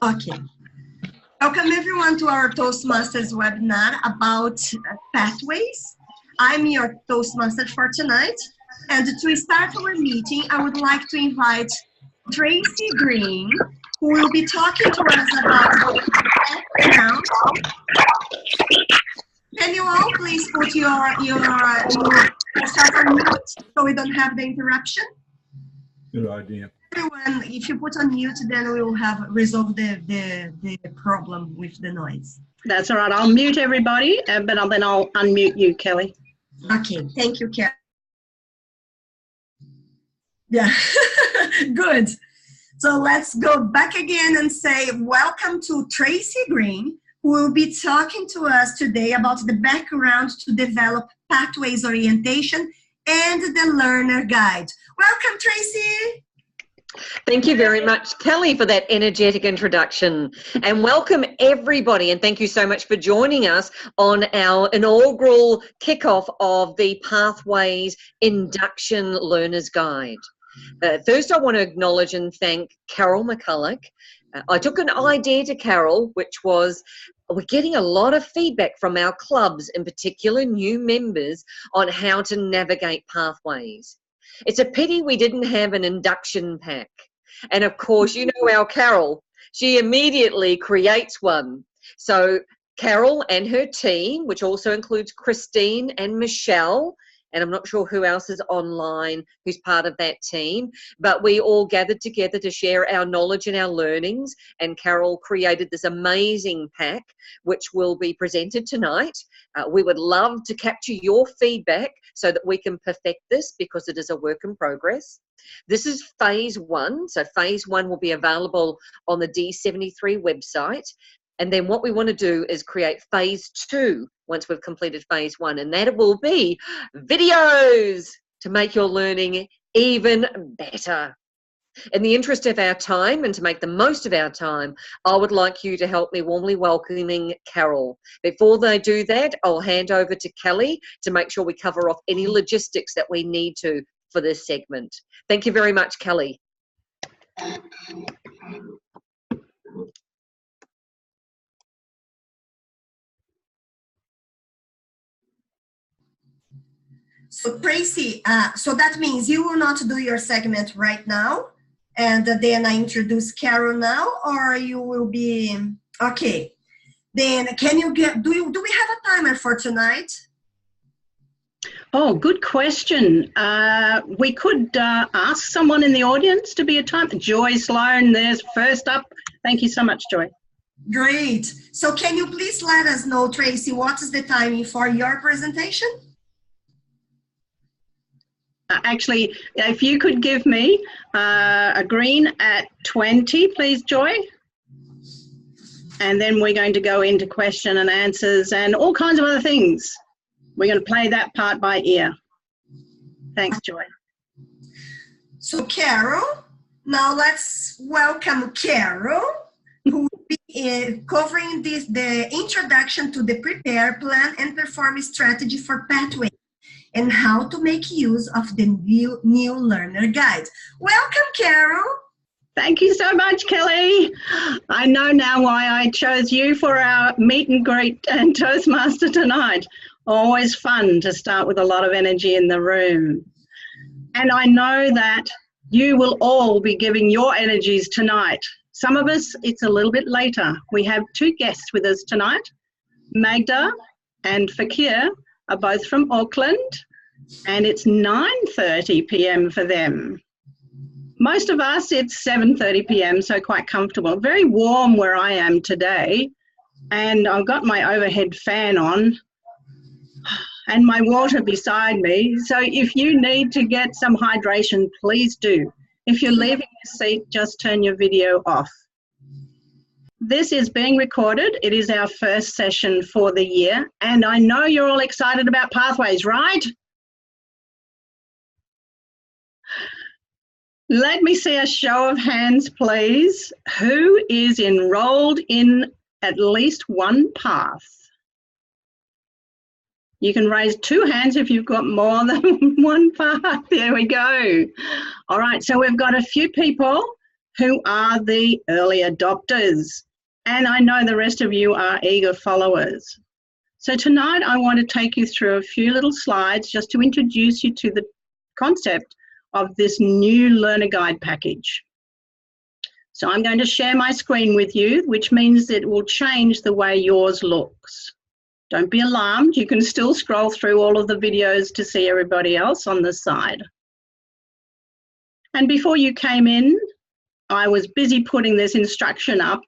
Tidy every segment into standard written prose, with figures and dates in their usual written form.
Okay. Welcome everyone to our Toastmasters webinar about pathways. I'm your Toastmaster for tonight. And to start our meeting, I would like to invite Tracy Green, who will be talking to us about background. Can you all please put yourself on mute so we don't have the interruption? Good idea. Everyone, if you put on mute, then we will have resolved the problem with the noise. That's all right. I'll mute everybody, but then I'll unmute you, Kelly. Okay, thank you, Carole. Yeah, good. So let's go back again and say welcome to Tracy Green, who will be talking to us today about the background to develop pathways orientation and the learner guide. Welcome, Tracy. Thank you very much, Kelly, for that energetic introduction. And welcome everybody, and thank you so much for joining us on our inaugural kickoff of the Pathways Induction Learner's Guide. First, I want to acknowledge and thank Carole McCulloch. I took an idea to Carole, which was we're getting a lot of feedback from our clubs, in particular new members, on how to navigate pathways. It's a pity we didn't have an induction pack. And of course, you know our Carole, she immediately creates one. So Carole and her team, which also includes Christine and Michelle, and I'm not sure who else is online who's part of that team, but we all gathered together to share our knowledge and our learnings, and Carole created this amazing pack which will be presented tonight. We would love to capture your feedback so that we can perfect this, because it is a work in progress. This is phase one, so phase one will be available on the D73 website. And then what we want to do is create phase two once we've completed phase one, and that will be videos to make your learning even better. In the interest of our time and to make the most of our time, I would like you to help me warmly welcoming Carole. Before they do that, I'll hand over to Kelly to make sure we cover off any logistics that we need to for this segment. Thank you very much, Kelly. So Tracy, so that means you will not do your segment right now, and then I introduce Carole now, or you will be, okay. Then can you get, do we have a timer for tonight? Oh, good question. We could ask someone in the audience to be a timer. Joy Sloan, there's first up. Thank you so much, Joy. Great. So can you please let us know, Tracy, what is the timing for your presentation? Actually, if you could give me a green at 20, please, Joy. And then we're going to go into question and answers and all kinds of other things. We're going to play that part by ear. Thanks, Joy. So Carole, now let's welcome Carole, who will be covering the introduction to the prepare, plan, and perform strategy for pathway, and how to make use of the new learner guide. Welcome, Carole. Thank you so much, Kelly. I know now why I chose you for our meet and greet and Toastmaster tonight. Always fun to start with a lot of energy in the room. And I know that you will all be giving your energies tonight. Some of us, it's a little bit later. We have two guests with us tonight. Magda and Fakir are both from Auckland, and it's 9:30 p.m. for them. Most of us, it's 7:30 p.m., so quite comfortable. Very warm where I am today, and I've got my overhead fan on and my water beside me. So if you need to get some hydration, please do. If you're leaving your seat, just turn your video off. This is being recorded. It is our first session for the year, and I know you're all excited about pathways, right? Let me see a show of hands, please. Who is enrolled in at least one path? You can raise two hands if you've got more than one path. There we go. All right, so we've got a few people who are the early adopters. And I know the rest of you are eager followers. So tonight I want to take you through a few little slides just to introduce you to the concept of this new learner guide package. So I'm going to share my screen with you, which means it will change the way yours looks. Don't be alarmed, you can still scroll through all of the videos to see everybody else on the side. And before you came in, I was busy putting this instruction up,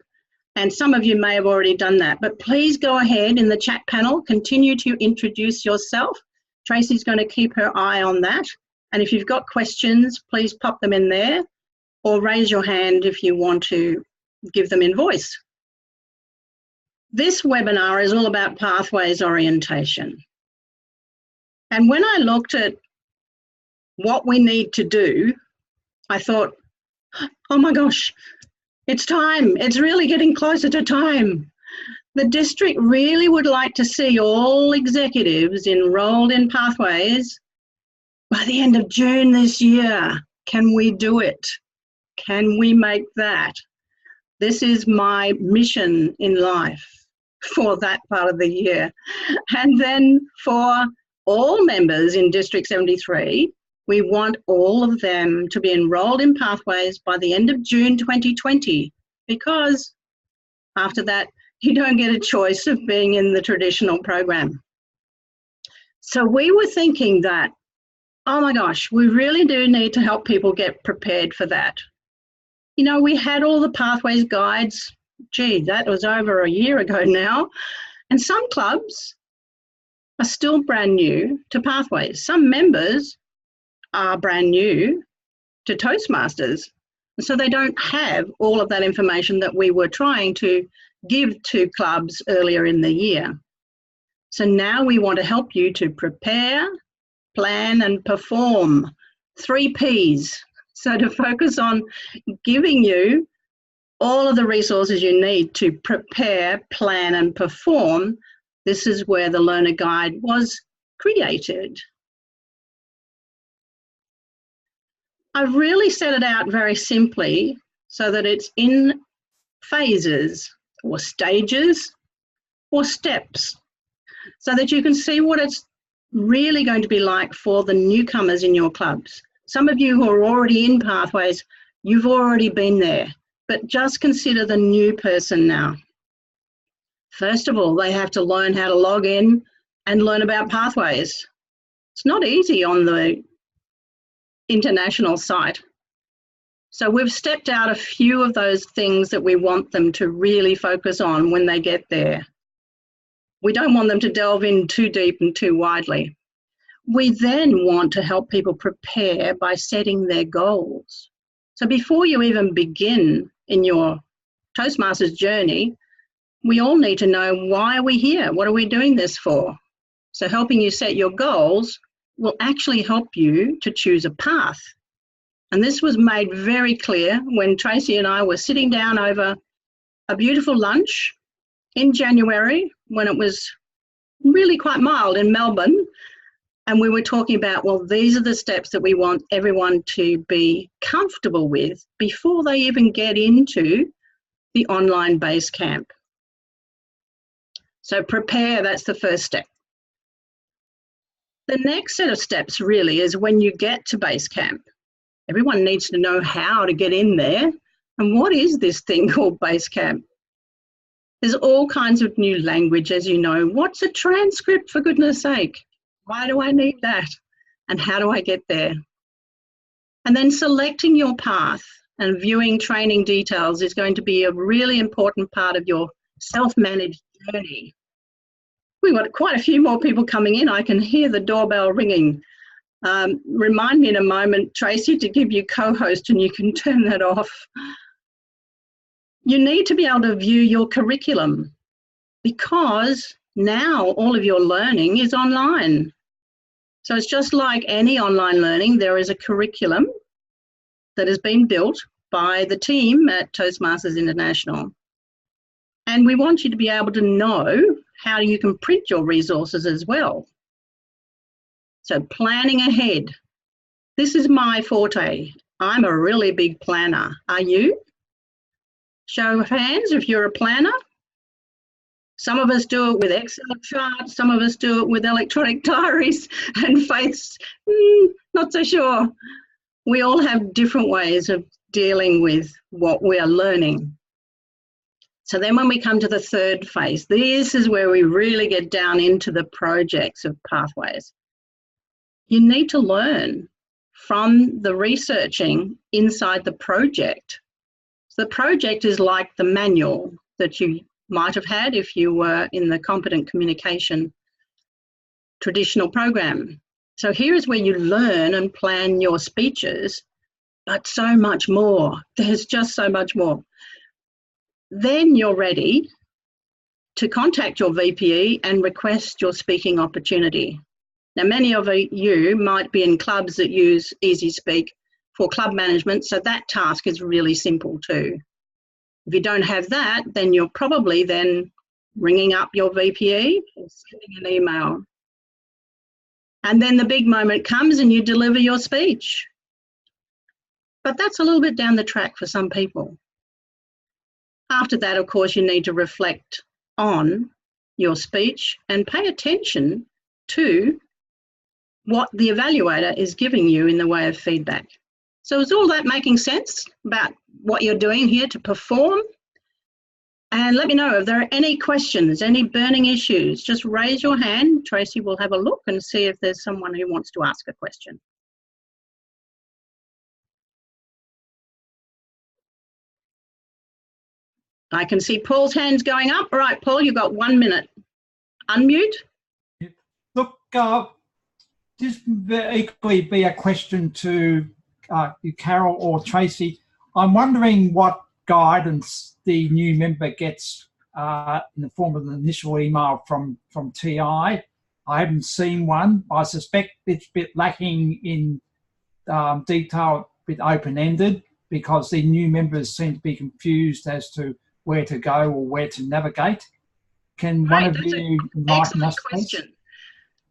and some of you may have already done that, but please go ahead in the chat panel, continue to introduce yourself. Tracy's going to keep her eye on that. And if you've got questions, please pop them in there or raise your hand if you want to give them in voice. This webinar is all about pathways orientation. And when I looked at what we need to do, I thought, oh my gosh, it's time. It's really getting closer to time. The district really would like to see all executives enrolled in pathways by the end of June this year. Can we do it? Can we make that? This is my mission in life for that part of the year. And then for all members in District 73, we want all of them to be enrolled in pathways by the end of June 2020, because after that, you don't get a choice of being in the traditional program. So we were thinking that, oh my gosh, we really do need to help people get prepared for that. You know, we had all the pathways guides, gee, that was over a year ago now, and some clubs are still brand new to pathways. Some members are brand new to Toastmasters, so they don't have all of that information that we were trying to give to clubs earlier in the year. So now we want to help you to prepare, plan and perform. 3 Ps. So to focus on giving you all of the resources you need to prepare, plan and perform, this is where the learner guide was created. I've really set it out very simply so that it's in phases or stages or steps, so that you can see what it's really going to be like for the newcomers in your clubs. Some of you who are already in pathways, you've already been there, but just consider the new person now. First of all, they have to learn how to log in and learn about pathways. It's not easy on the international site. So we've stepped out a few of those things that we want them to really focus on when they get there. We don't want them to delve in too deep and too widely. We then want to help people prepare by setting their goals. So before you even begin in your Toastmasters journey, we all need to know, why are we here? What are we doing this for? So helping you set your goals will actually help you to choose a path. And this was made very clear when Tracy and I were sitting down over a beautiful lunch in January, when it was really quite mild in Melbourne. And we were talking about, well, these are the steps that we want everyone to be comfortable with before they even get into the online base camp. So prepare, that's the first step. The next set of steps really is when you get to base camp. Everyone needs to know how to get in there. And what is this thing called base camp? There's all kinds of new language, as you know. What's a transcript, for goodness sake? Why do I need that? And how do I get there? And then selecting your path and viewing training details is going to be a really important part of your self-managed journey. We've got quite a few more people coming in. I can hear the doorbell ringing. Remind me in a moment, Tracy, to give you co-host, and you can turn that off. You need to be able to view your curriculum, because now all of your learning is online. So it's just like any online learning, there is a curriculum that has been built by the team at Toastmasters International. And we want you to be able to know how you can print your resources as well. So planning ahead. This is my forte. I'm a really big planner. Are you? Show of hands if you're a planner. Some of us do it with Excel charts, some of us do it with electronic diaries, and Faith's not so sure. We all have different ways of dealing with what we are learning. So then when we come to the third phase, this is where we really get down into the projects of Pathways. You need to learn from the researching inside the project. So the project is like the manual that you might have had if you were in the competent communication traditional program. So here is where you learn and plan your speeches, but so much more. There's just so much more. Then you're ready to contact your VPE and request your speaking opportunity. Now, many of you might be in clubs that use Easy Speak for club management, so that task is really simple too. If you don't have that, then you're probably then ringing up your VPE or sending an email. And then the big moment comes and you deliver your speech. But that's a little bit down the track for some people. After that, of course, you need to reflect on your speech and pay attention to what the evaluator is giving you in the way of feedback. So is all that making sense about what you're doing here to perform? And let me know if there are any questions, any burning issues. Just raise your hand. Tracy will have a look and see if there's someone who wants to ask a question. I can see Paul's hands going up. All right, Paul, you've got 1 minute. Unmute. Look, this may equally be a question to you, Carole or Tracy. I'm wondering what guidance the new member gets in the form of an initial email from TI. I haven't seen one. I suspect it's a bit lacking in detail, a bit open-ended, because the new members seem to be confused as to where to go or where to navigate. Can one of you enlighten us, please?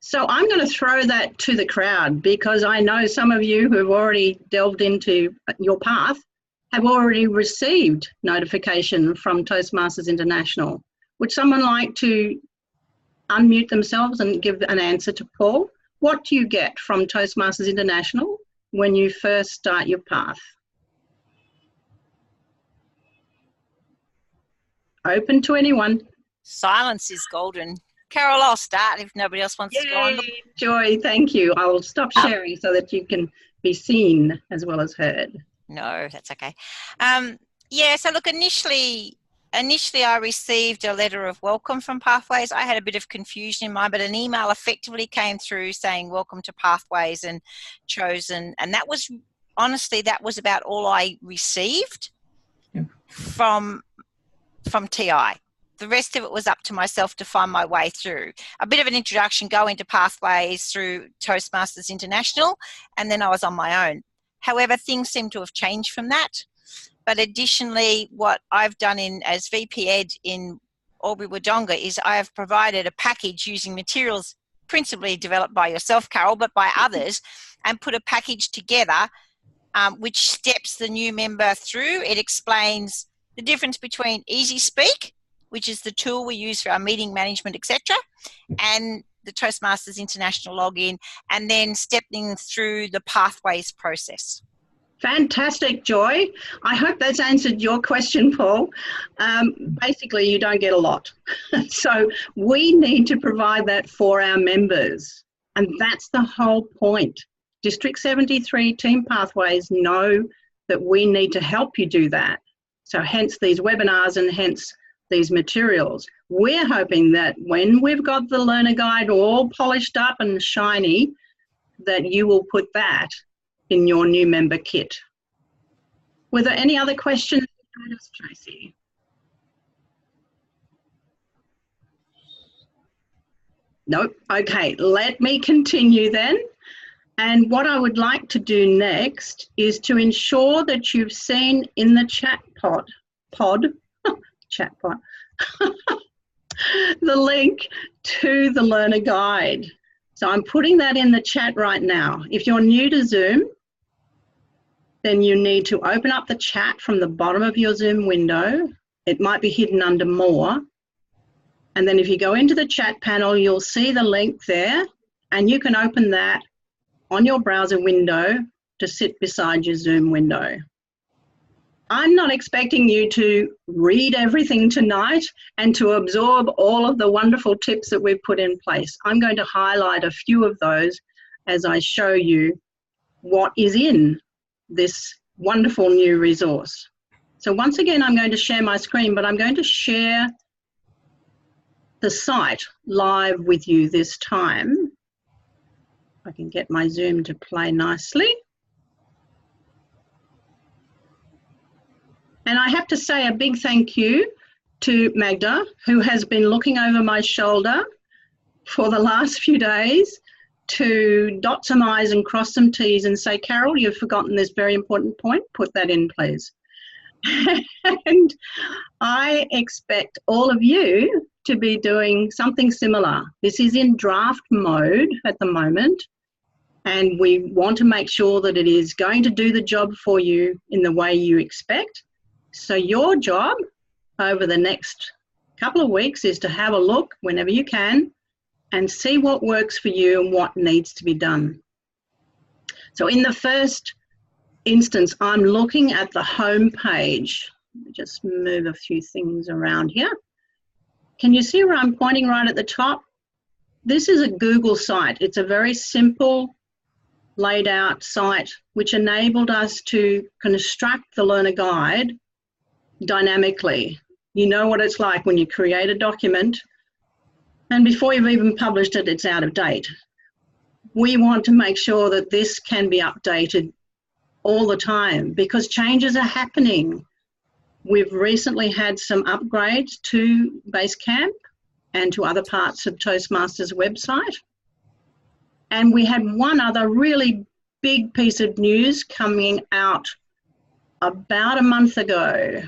So I'm going to throw that to the crowd, because I know some of you who have already delved into your path have already received notification from Toastmasters International. Would someone like to unmute themselves and give an answer to Paul? What do you get from Toastmasters International when you first start your path? Open to anyone. Silence is golden. Carole, I'll start if nobody else wants to go on. Yay, Joy, thank you. I will stop sharing so that you can be seen as well as heard. No, that's okay. Yeah, so look, initially I received a letter of welcome from Pathways. I had a bit of confusion in mind, but an email effectively came through saying welcome to Pathways and chosen. And that was, honestly, that was about all I received from TI. The rest of it was up to myself to find my way through. A bit of an introduction, go into Pathways through Toastmasters International, and then I was on my own. However, things seem to have changed from that. But additionally, what I've done as VP Ed in Albury Wodonga is I have provided a package using materials principally developed by yourself, Carole, but by others, and put a package together which steps the new member through. It explains the difference between Easy Speak, which is the tool we use for our meeting management, etc., and the Toastmasters International login, and then stepping through the Pathways process. Fantastic, Joy. I hope that's answered your question, Paul. Basically, you don't get a lot. So we need to provide that for our members. And that's the whole point. District 73 Team Pathways know that we need to help you do that. So hence these webinars and hence these materials. We're hoping that when we've got the learner guide all polished up and shiny, that you will put that in your new member kit. Were there any other questions, Tracy? Nope. Okay, let me continue then. And what I would like to do next is to ensure that you've seen in the chat pod, the link to the learner guide. So I'm putting that in the chat right now. If you're new to Zoom, then you need to open up the chat from the bottom of your Zoom window. It might be hidden under More. And then if you go into the chat panel, you'll see the link there, and you can open that on your browser window to sit beside your Zoom window. I'm not expecting you to read everything tonight and to absorb all of the wonderful tips that we've put in place. I'm going to highlight a few of those as I show you what is in this wonderful new resource. So once again, I'm going to share my screen, but I'm going to share the site live with you this time. I can get my Zoom to play nicely. And I have to say a big thank you to Magda, who has been looking over my shoulder for the last few days to dot some I's and cross some T's and say, Carole, you've forgotten this very important point, put that in, please. And I expect all of you to be doing something similar. This is in draft mode at the moment, and we want to make sure that it is going to do the job for you in the way you expect. So your job over the next couple of weeks is to have a look whenever you can and see what works for you and what needs to be done. So in the first instance, I'm looking at the home page. Let me just move a few things around here. Can you see where I'm pointing right at the top? This is a Google site. It's a very simple laid out site which enabled us to construct the learner guide dynamically. You know what it's like when you create a document and before you've even published it, it's out of date. We want to make sure that this can be updated all the time because changes are happening. We've recently had some upgrades to Basecamp and to other parts of Toastmasters website. And we had one other really big piece of news coming out about a month ago.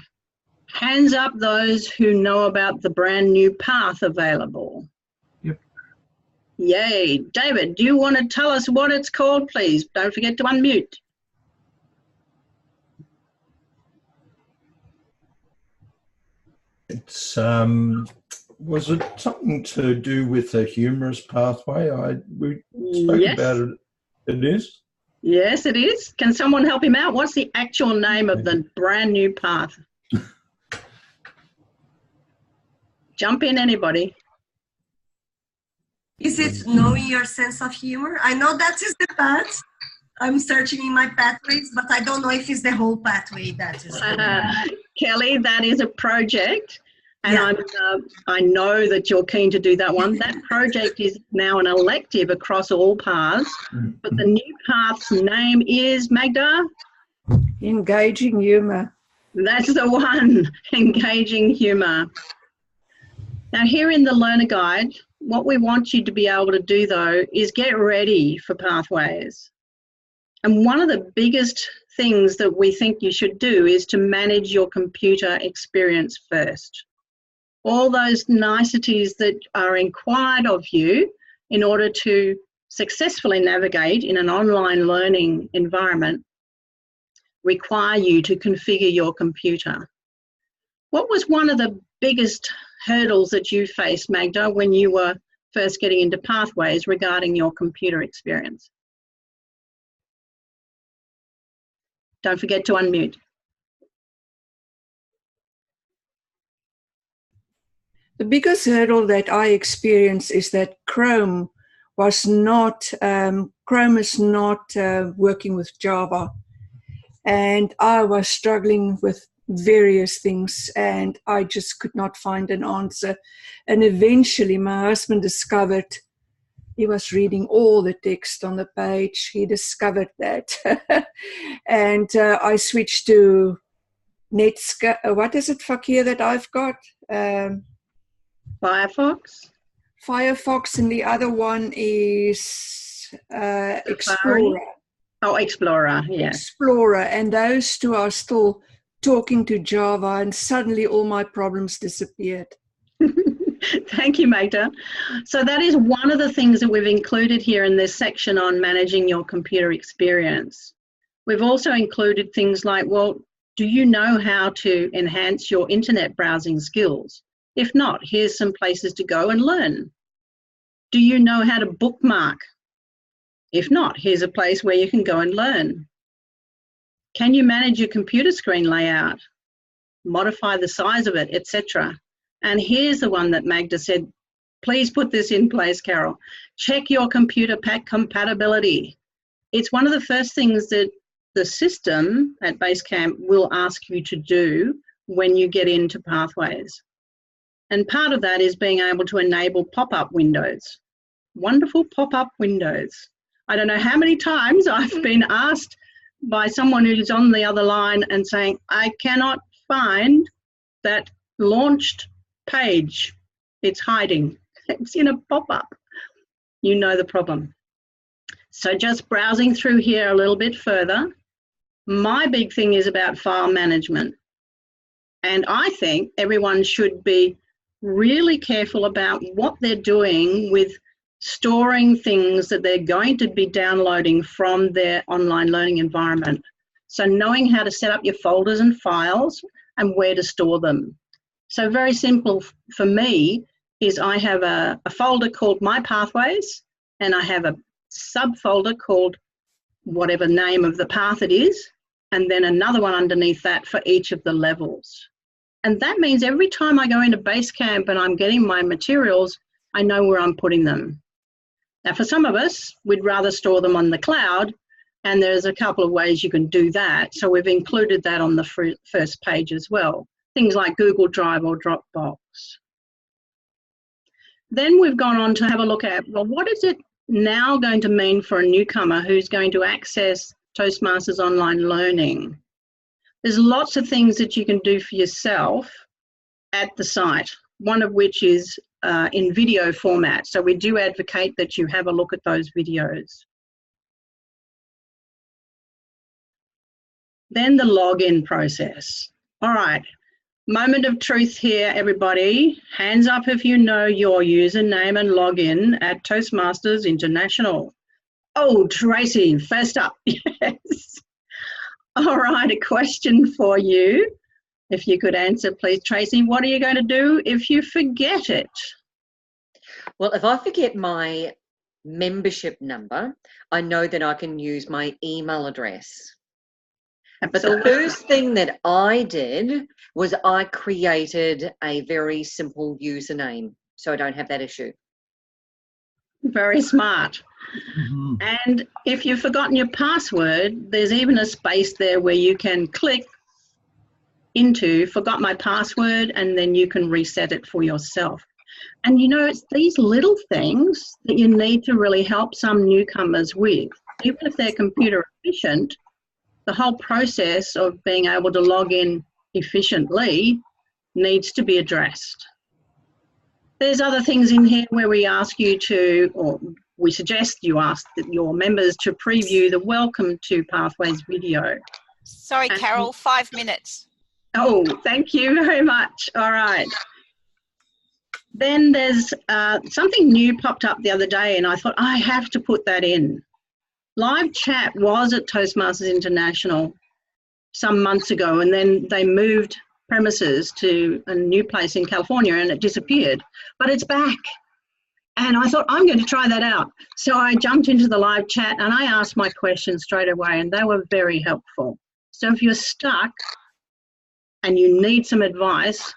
Hands up those who know about the brand new path available. Yep. Yay. David, do you want to tell us what it's called, please? Don't forget to unmute. It's was it something to do with the humorous pathway? We spoke about it. It is? Yes, it is. Can someone help him out? What's the actual name of the brand new path? Jump in, anybody. Is it knowing your sense of humor? I know that is the path. I'm searching in my pathways, but I don't know if it's the whole pathway that is. Kelly, that is a project, and Yeah. I know that you're keen to do that one. That project is now an elective across all paths, but the new path's name is, Magda? Engaging humour. That's the one, engaging humour. Now here in the learner guide, what we want you to be able to do though is get ready for pathways. And one of the biggest things that we think you should do is to manage your computer experience first. All those niceties that are inquired of you in order to successfully navigate in an online learning environment require you to configure your computer. What was one of the biggest hurdles that you faced, Magda, when you were first getting into pathways regarding your computer experience? Don't forget to unmute. The biggest hurdle that I experienced is that Chrome is not working with Java. And I was struggling with various things and I just could not find an answer. And eventually my husband discovered, he was reading all the text on the page, he discovered that. And I switched to what is it, Fakir, that I've got? Firefox? Firefox, and the other one is Explorer. Oh, Explorer, yeah. Explorer, and those two are still talking to Java, and suddenly all my problems disappeared. Thank you, Magda. So that is one of the things that we've included here in this section on managing your computer experience. We've also included things like, well, do you know how to enhance your internet browsing skills? If not, here's some places to go and learn. Do you know how to bookmark? If not, here's a place where you can go and learn. Can you manage your computer screen layout? Modify the size of it, etc. And here's the one that Magda said, please put this in place, Carole. Check your computer pack compatibility. It's one of the first things that the system at Basecamp will ask you to do when you get into Pathways. And part of that is being able to enable pop-up windows. Wonderful pop-up windows. I don't know how many times I've been asked by someone who's on the other line and saying, I cannot find that launched page. It's hiding. It's in a pop-up. You know the problem. So just browsing through here a little bit further, my big thing is about file management. And I think everyone should be really careful about what they're doing with storing things that they're going to be downloading from their online learning environment. So knowing how to set up your folders and files and where to store them. So very simple for me is I have a folder called My Pathways, and I have a subfolder called whatever name of the path it is, and then another one underneath that for each of the levels. And that means every time I go into Basecamp and I'm getting my materials, I know where I'm putting them. Now, for some of us, we'd rather store them on the cloud, and there's a couple of ways you can do that. So we've included that on the first page as well. Things like Google Drive or Dropbox. Then we've gone on to have a look at, well, what is it now going to mean for a newcomer who's going to access Toastmasters online learning? There's lots of things that you can do for yourself at the site, one of which is in video format. So we do advocate that you have a look at those videos. Then the login process. All right, moment of truth here, everybody. Hands up if you know your username and login at Toastmasters International. Oh, Tracy, first up, yes. All right, a question for you. If you could answer, please, Tracy, what are you going to do if you forget it? Well, if I forget my membership number, I know that I can use my email address. But the first thing that I did was I created a very simple username, so I don't have that issue. Very smart. Mm-hmm. And if you've forgotten your password, there's even a space there where you can click into forgot my password, and then you can reset it for yourself. And you know, it's these little things that you need to really help some newcomers with. Even if they're computer efficient, the whole process of being able to log in efficiently needs to be addressed. There's other things in here where we ask you to, or we suggest you ask your members to preview the Welcome to Pathways video. Sorry, Carole, 5 minutes. Oh, thank you very much. All right. Then there's something new popped up the other day, and I thought I have to put that in. Live chat was at Toastmasters International some months ago, and then they moved premises to a new place in California and it disappeared, but it's back. And I thought, I'm going to try that out. So I jumped into the live chat and I asked my questions straight away, and they were very helpful. So if you're stuck and you need some advice,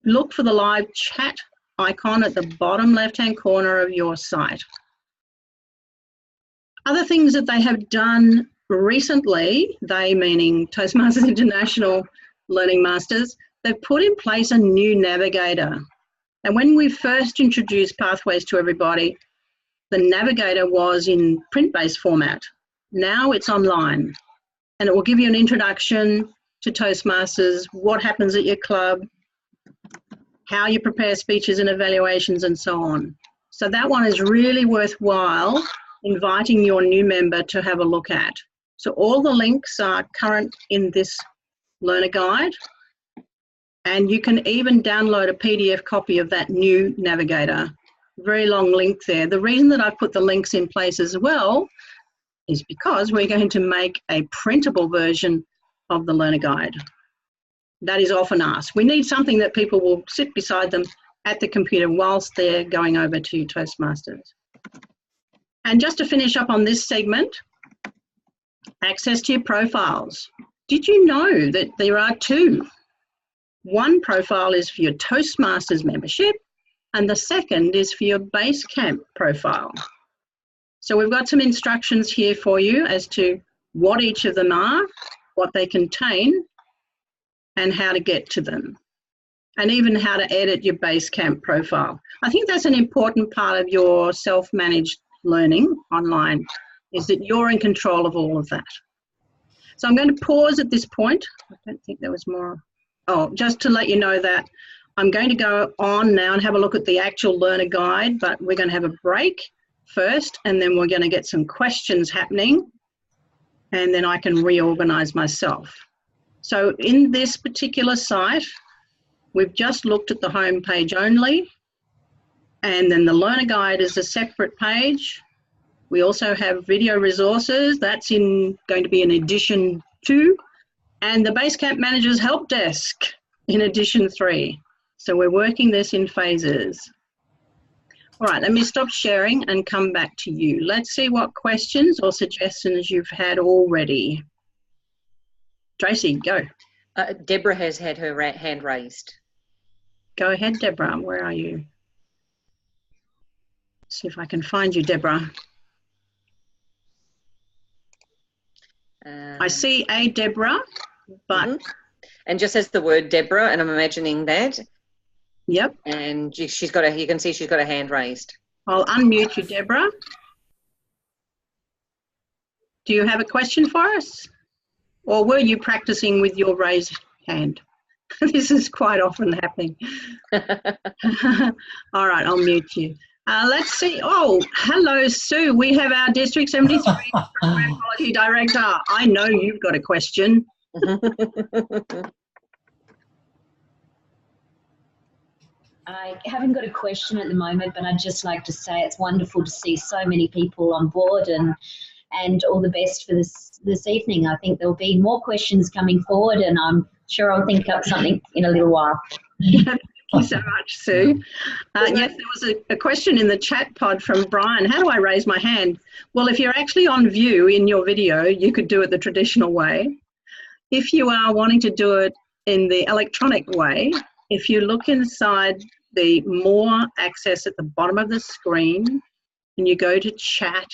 look for the live chat icon at the bottom left-hand corner of your site. Other things that they have done recently, they meaning Toastmasters International Learning Masters, they've put in place a new navigator. And when we first introduced Pathways to everybody, the navigator was in print-based format. Now it's online, and it will give you an introduction to Toastmasters, what happens at your club, how you prepare speeches and evaluations, and so on. So that one is really worthwhile inviting your new member to have a look at. So all the links are current in this learner guide, and you can even download a PDF copy of that new navigator. Very long link there. The reason that I put the links in place as well is because we're going to make a printable version of the learner guide. That is often asked. We need something that people will sit beside them at the computer whilst they're going over to Toastmasters. And just to finish up on this segment, access to your profiles. Did you know that there are two? One profile is for your Toastmasters membership, and the second is for your Basecamp profile. So we've got some instructions here for you as to what each of them are, what they contain, and how to get to them, and even how to edit your Basecamp profile. I think that's an important part of your self-managed learning online, is that you're in control of all of that. So I'm going to pause at this point. I don't think there was more. Oh, just to let you know that I'm going to go on now and have a look at the actual learner guide, but we're going to have a break first, and then we're going to get some questions happening, and then I can reorganize myself. So in this particular site, we've just looked at the home page only, and then the learner guide is a separate page. We also have video resources. That's going to be in addition 2, and the Basecamp Manager's Help Desk in addition 3. So we're working this in phases. All right, let me stop sharing and come back to you. Let's see what questions or suggestions you've had already. Tracy, go. Deborah has had her hand raised. Go ahead, Deborah. Where are you? See if I can find you, Deborah. I see a Deborah, but... And just as the word Deborah, and I'm imagining that. Yep. And she's got you can see she's got a hand raised. I'll unmute you, Deborah. Do you have a question for us? Or were you practicing with your raised hand? This is quite often happening. All right, I'll mute you. Let's see. Oh, hello, Sue. We have our District 73 Program Quality Director. I know you've got a question. I haven't got a question at the moment, but I'd just like to say it's wonderful to see so many people on board, and all the best for this evening. I think there'll be more questions coming forward, and I'm sure I'll think up something in a little while. Thank you so much, Sue. Yes, there was a question in the chat pod from Brian. How do I raise my hand? Well, if you're actually on view in your video, you could do it the traditional way. If you are wanting to do it in the electronic way, if you look inside the more access at the bottom of the screen and you go to chat.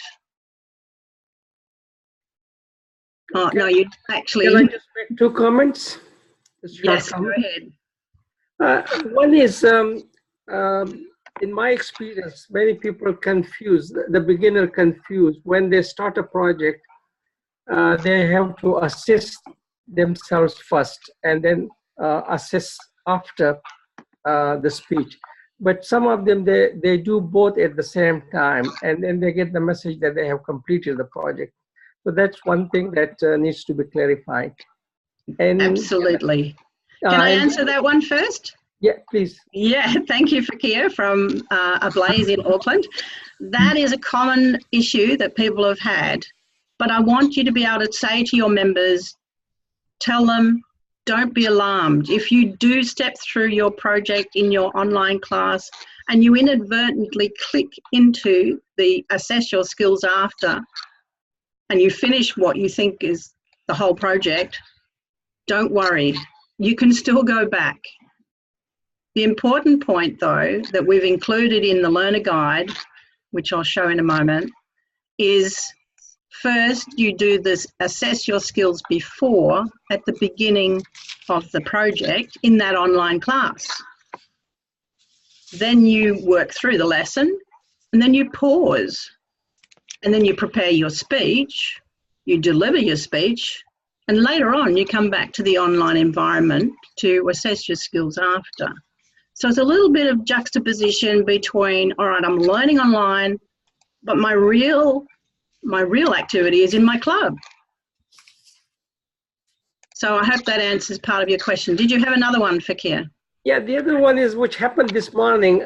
Oh, no, you actually... Can I just make 2 comments? Yes, go ahead. One is, in my experience, many people confuse, the beginner confused. When they start a project, they have to assess themselves first and then assess after the speech. But some of them, they do both at the same time, and then they get the message that they have completed the project. So that's one thing that needs to be clarified. And absolutely. Can I answer that one first? Yeah, please. Yeah, thank you, Fakia from Ablaze in Auckland. That is a common issue that people have had, but I want you to be able to say to your members, tell them, don't be alarmed. If you do step through your project in your online class and you inadvertently click into the assess your skills after, and you finish what you think is the whole project, don't worry, you can still go back. The important point, though, that we've included in the learner guide, which I'll show in a moment, is first you do this assess your skills before at the beginning of the project in that online class. Then you work through the lesson, and then you pause, and then you prepare your speech, you deliver your speech, and later on you come back to the online environment to assess your skills after. So it's a little bit of juxtaposition between, all right, I'm learning online, but my real activity is in my club. So I hope that answers part of your question. Did you have another one, Fakir? Yeah, the other one is which happened this morning.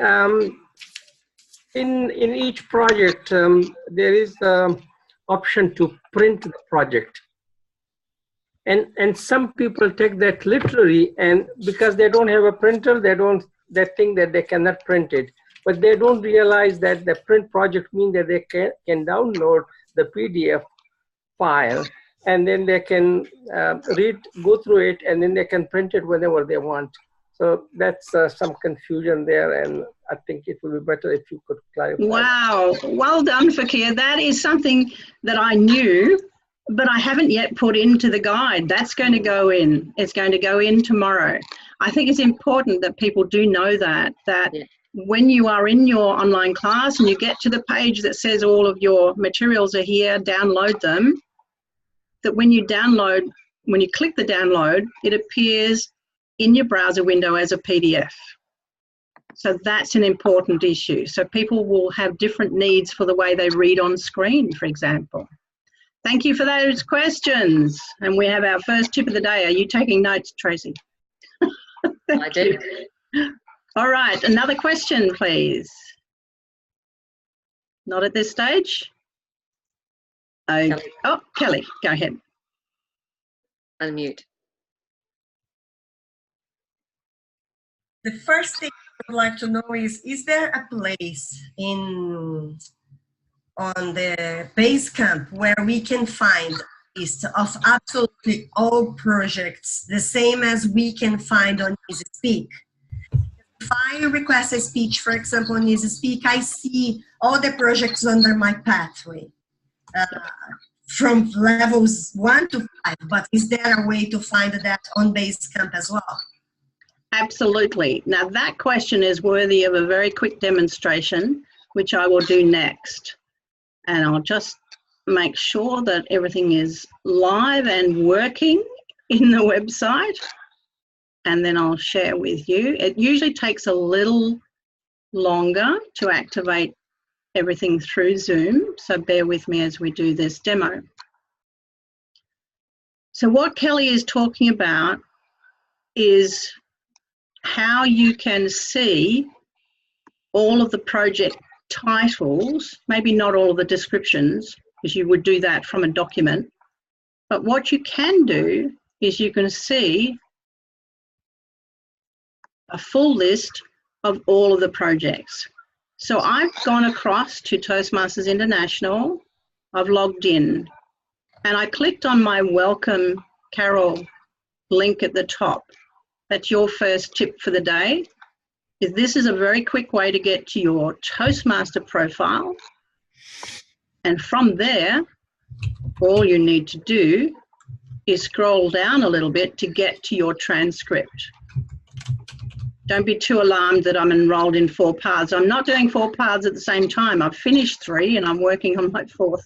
In each project, there is option to print the project. And some people take that literally, and because they don't have a printer, they think that they cannot print it. But they don't realize that the print project means that they can download the PDF file, and then they can go through it, and then they can print it whenever they want. So that's some confusion there, and I think it will be better if you could clarify. Wow, well done, Fakir. That is something that I knew, but I haven't yet put into the guide. That's going to go in. It's going to go in tomorrow. I think it's important that people do know that yeah. When you are in your online class and you get to the page that says all of your materials are here, download them, that when you click the download, it appears in your browser window as a PDF. So that's an important issue. So people will have different needs for the way they read on screen, for example. Thank you for those questions. And we have our first tip of the day. Are you taking notes, Tracy? I do. All right, another question, please. Not at this stage? Okay. Kelly. Oh, Kelly, go ahead. Unmute. The first thing I would like to know is there a place on the Basecamp where we can find a list of absolutely all projects, the same as we can find on EasySpeak? If I request a speech, for example, on EasySpeak, I see all the projects under my pathway from levels 1 to 5, but is there a way to find that on Basecamp as well? Absolutely. Now that question is worthy of a very quick demonstration, which I will do next. And I'll just make sure that everything is live and working in the website. And then I'll share with you. It usually takes a little longer to activate everything through Zoom, so bear with me as we do this demo. So what Kelly is talking about is how you can see all of the project titles, maybe not all of the descriptions, because you would do that from a document, but what you can do is you can see a full list of all of the projects. So I've gone across to Toastmasters International, I've logged in, and I clicked on my Welcome Carole link at the top. That's your first tip for the day. This is a very quick way to get to your Toastmaster profile. And from there, all you need to do is scroll down a little bit to get to your transcript. Don't be too alarmed that I'm enrolled in 4 paths. I'm not doing 4 paths at the same time. I've finished 3 and I'm working on my 4th.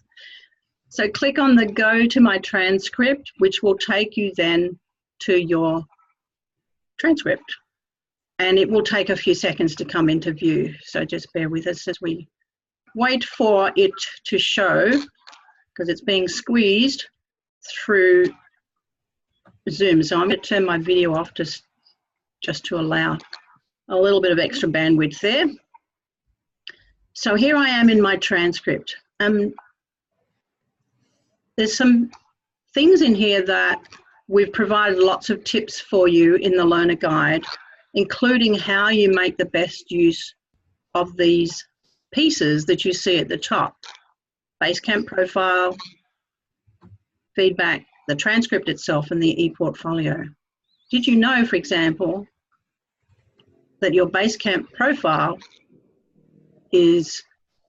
So click on the Go to my transcript, which will take you then to your transcript. And it will take a few seconds to come into view. So just bear with us as we wait for it to show, because it's being squeezed through Zoom. So I'm going to turn my video off just to allow a little bit of extra bandwidth there. So here I am in my transcript. There's some things in here that we've provided lots of tips for you in the learner guide, including how you make the best use of these pieces that you see at the top. Basecamp profile, feedback, the transcript itself, and the e-portfolio. Did you know, for example, that your Basecamp profile is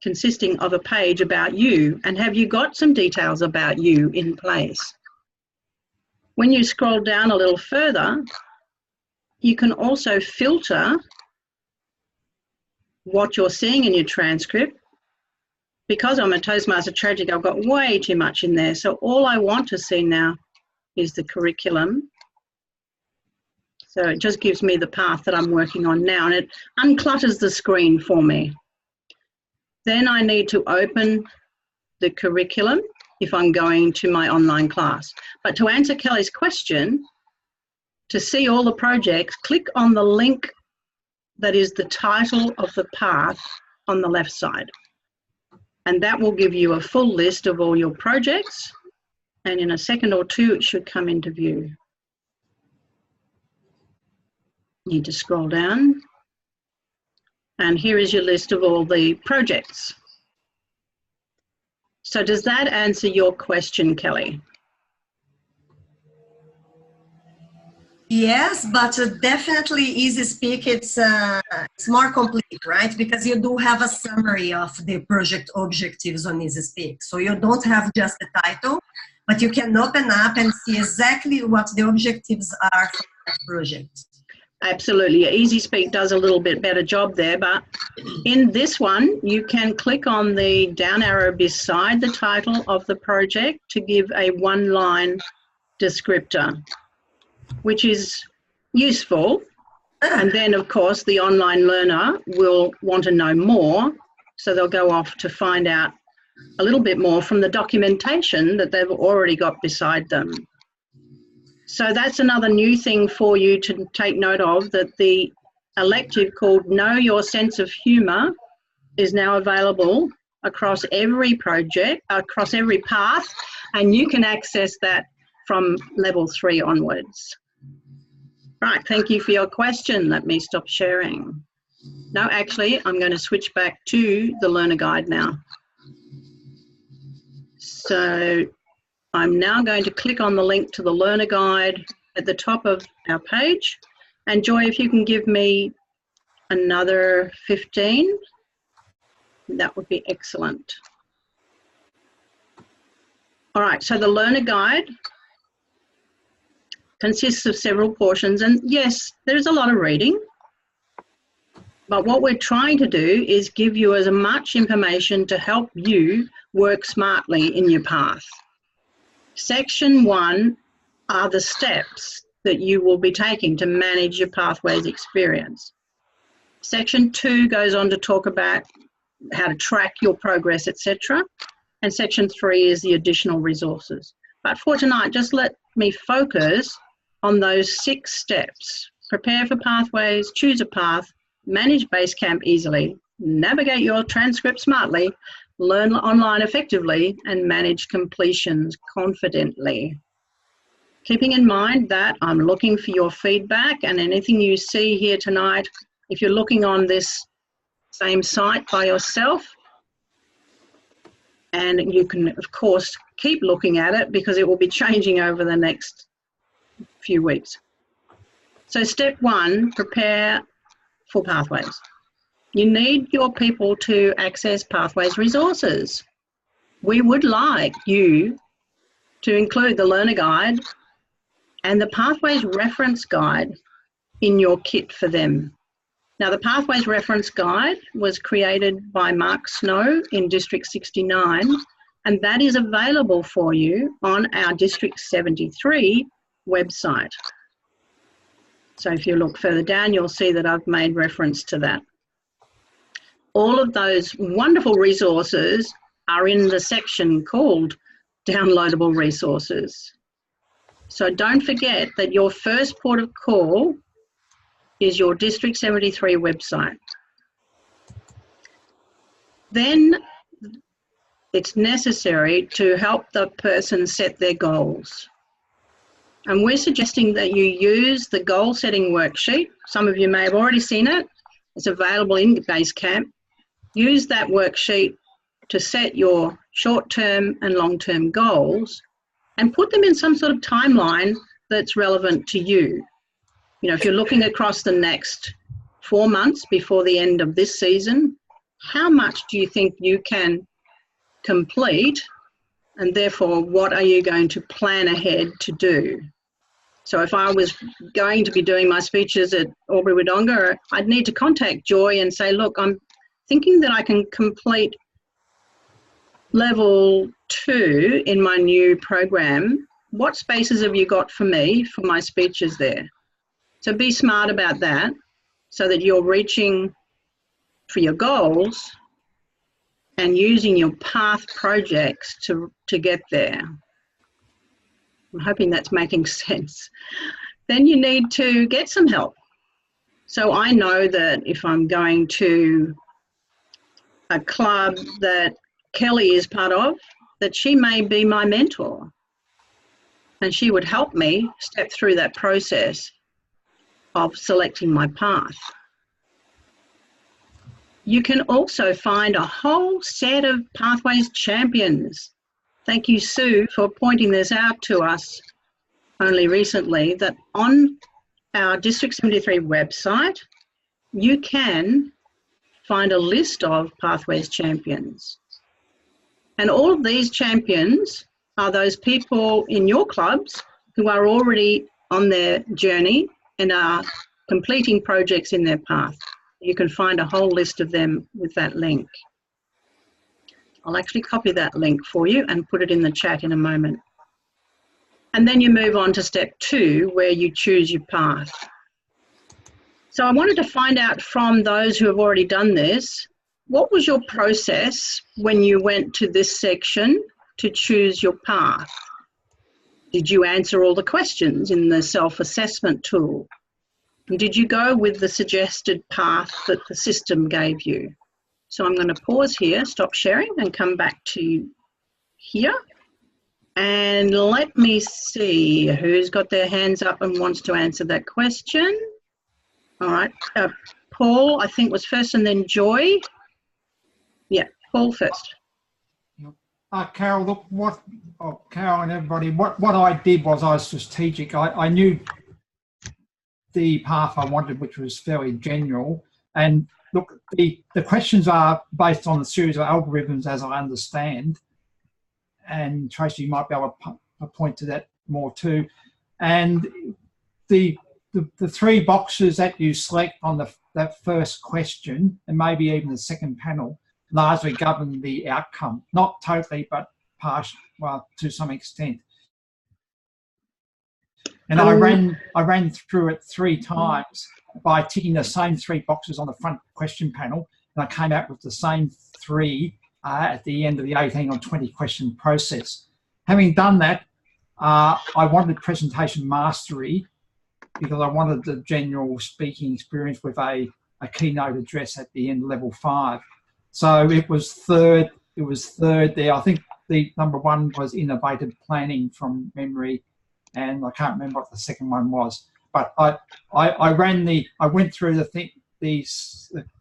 consisting of a page about you, and have you got some details about you in place? When you scroll down a little further, you can also filter what you're seeing in your transcript. Because I'm a Toastmaster Tragic, I've got way too much in there. So all I want to see now is the curriculum. So it just gives me the path that I'm working on now, and it unclutters the screen for me. Then I need to open the curriculum if I'm going to my online class. But to answer Kelly's question, to see all the projects, click on the link that is the title of the path on the left side. And that will give you a full list of all your projects. And in a second or two, it should come into view. You need to scroll down. And here is your list of all the projects. So does that answer your question, Kelly? Yes, but definitely Easy Speak, it's more complete, right? Because you do have a summary of the project objectives on Easy Speak. So you don't have just the title, but you can open up and see exactly what the objectives are for that project. Absolutely. Easy Speak does a little bit better job there, but in this one, you can click on the down arrow beside the title of the project to give a one-line descriptor, which is useful. And then, of course, the online learner will want to know more, so they'll go off to find out a little bit more from the documentation that they've already got beside them. So that's another new thing for you to take note of, that the elective called Know Your Sense of Humour is now available across every project, across every path, and you can access that from level 3 onwards. Right, thank you for your question. Let me stop sharing. No, actually, I'm going to switch back to the learner guide now. So I'm now going to click on the link to the learner guide at the top of our page. And Joy, if you can give me another 15, that would be excellent. All right, so the learner guide consists of several portions, and yes, there's a lot of reading, but what we're trying to do is give you as much information to help you work smartly in your path. Section 1 are the steps that you will be taking to manage your pathways experience. Section 2 goes on to talk about how to track your progress, etc. And section 3 is the additional resources. But for tonight, just let me focus on those 6 steps. Prepare for pathways, choose a path, manage Basecamp easily, navigate your transcript smartly, learn online effectively, and manage completions confidently. Keeping in mind that I'm looking for your feedback, and anything you see here tonight, if you're looking on this same site by yourself, and you can, of course, keep looking at it because it will be changing over the next few weeks. So step 1, prepare for pathways. You need your people to access pathways resources. We would like you to include the learner guide and the pathways reference guide in your kit for them. Now, the pathways reference guide was created by Mark Snow in District 69, and that is available for you on our District 73 website. So if you look further down, you'll see that I've made reference to that. All of those wonderful resources are in the section called Downloadable Resources. So don't forget that your first port of call is your District 73 website. Then it's necessary to help the person set their goals. And we're suggesting that you use the goal setting worksheet. Some of you may have already seen it. It's available in Basecamp. Use that worksheet to set your short-term and long-term goals and put them in some sort of timeline that's relevant to you. You know, if you're looking across the next 4 months before the end of this season, how much do you think you can complete, and therefore what are you going to plan ahead to do? So if I was going to be doing my speeches at Albury-Wodonga, I'd need to contact Joy and say, look, I'm thinking that I can complete level 2 in my new program. What spaces have you got for me for my speeches there? So be smart about that so that you're reaching for your goals and using your path projects to get there. I'm hoping that's making sense. Then you need to get some help. So I know that if I'm going to a club that Kelly is part of, that she may be my mentor and she would help me step through that process of selecting my path. You can also find a whole set of Pathways champions. Thank you, Sue, for pointing this out to us only recently, that on our District 73 website, you can find a list of Pathways champions. And all of these champions are those people in your clubs who are already on their journey and are completing projects in their path. You can find a whole list of them with that link. I'll actually copy that link for you and put it in the chat in a moment. And then you move on to step 2, where you choose your path. So I wanted to find out from those who have already done this, what was your process when you went to this section to choose your path? Did you answer all the questions in the self-assessment tool? Did you go with the suggested path that the system gave you? So I'm going to pause here, stop sharing, and come back to here. And let me see who's got their hands up and wants to answer that question. All right, Paul, I think was first, and then Joy. Yeah, Paul first. Carole, look, Carole and everybody, what I did was I was strategic. I knew the path I wanted, which was fairly general. And look, the questions are based on a series of algorithms, as I understand. And Tracy, you might be able to point to that more too. And the 3 boxes that you select on that first question, and maybe even the second panel, largely govern the outcome. Not totally, but partially, well, to some extent. And I ran through it 3 times by ticking the same 3 boxes on the front question panel, and I came out with the same 3 at the end of the 18 or 20 question process. Having done that, I wanted presentation mastery because I wanted the general speaking experience with a keynote address at the end, level 5. So it was third there. I think the number 1 was innovative planning from memory, and I can't remember what the second one was. But I went through the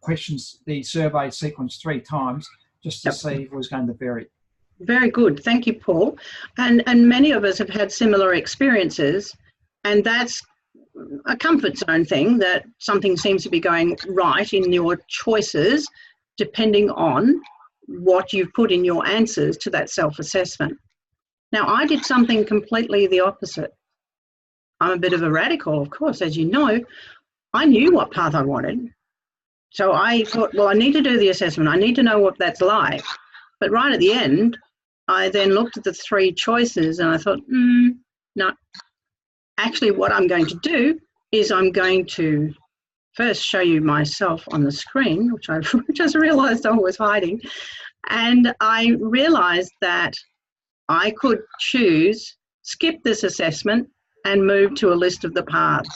questions, the survey sequence 3 times just to see if it was going to vary. Very good, thank you, Paul. And many of us have had similar experiences, and that's a comfort zone thing, that something seems to be going right in your choices depending on what you've put in your answers to that self-assessment. Now, I did something completely the opposite. I'm a bit of a radical, of course, as you know. I knew what path I wanted. So I thought, well, I need to do the assessment. I need to know what that's like. But right at the end, I then looked at the 3 choices and I thought, no. Actually, what I'm going to do is I'm going to first show you myself on the screen, which I just realised I was hiding. And I realised that I could choose, skip this assessment and move to a list of the paths.